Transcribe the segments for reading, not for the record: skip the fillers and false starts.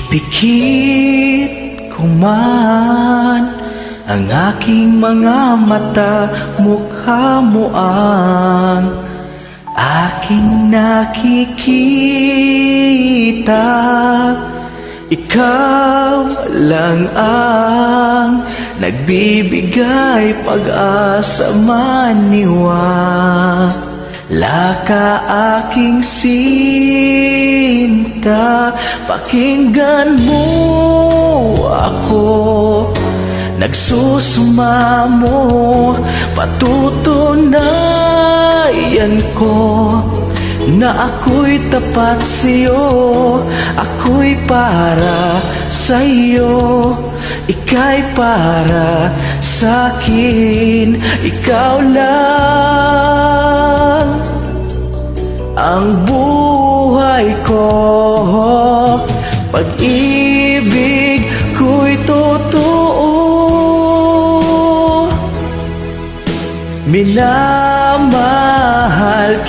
Ipikit ko man ang aking mga mata, mukha mo ang aking nakikita. Ikaw lang ang nagbibigay pag-asa, maniwala ka aking sinta. Pakinggan mo ako, nagsusumamo, patutunayan ko na ako'y tapat sa'yo. Ako'y para sa'yo, ika'y para sa'kin. Ikaw lang ang buhay ko, pag-ibig ko'y totoo. Minamahal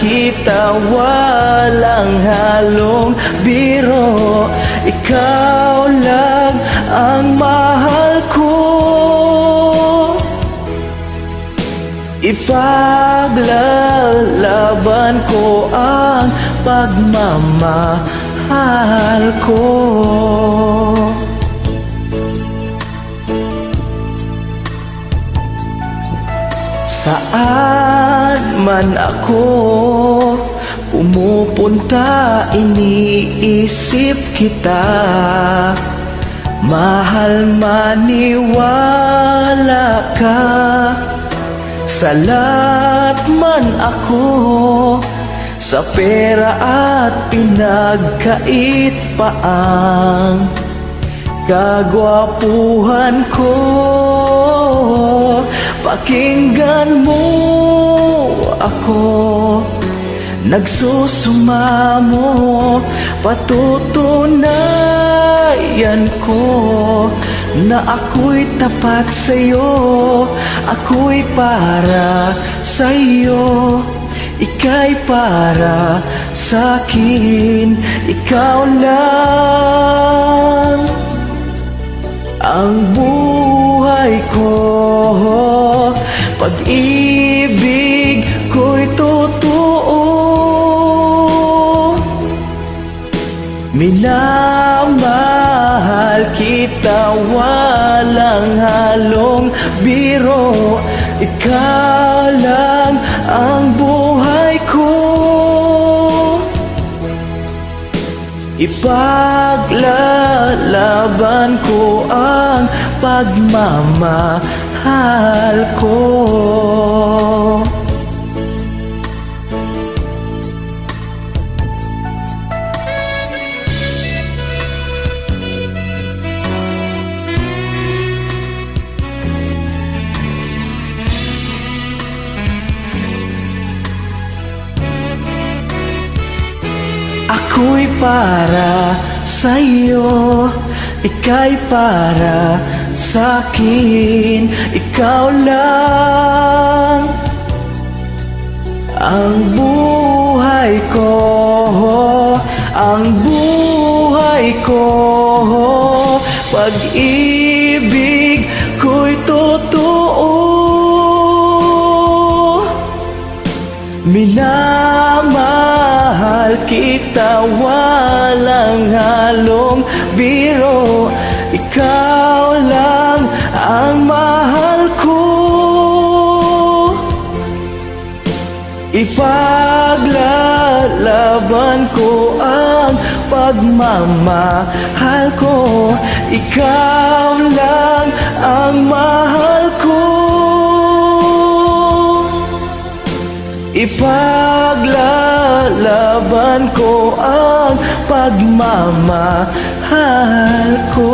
kita, walang halong biro. Ikaw lang ang mahal ko. Ipaglalaban ko ang pagmamahal ko. Saan man ako pumupunta, iniisip kita. Mahal, maniwala ka. Sa lahat man ako, sa pera at pinagkait pa ang kagwapuhan ko. Pakinggan mo ako, nagsusumamo, patutunayan ko na ako'y tapat sa'yo. Ako'y para sa'yo, ika'y para sa'kin. Ikaw lang ang buhay ko, pag-ibig ko'y totoo. Minamahal kita, walang halong biro. Ikaw lang ang buhay ko, ipaglalaban ko ang pagmamahal ko. Ako'y para sa'yo, ika'y para sa'kin. Ikaw lang ang buhay ko, ang buhay ko. Pag-ibig ko'y totoo. Minamahal kita, walang halong biro. Ikaw lang ang mahal ko, ipaglalaban ko ang pagmamahal ko. Ikaw lang ang mahal ko, ipaglalaban ko ang pagmamahal ko.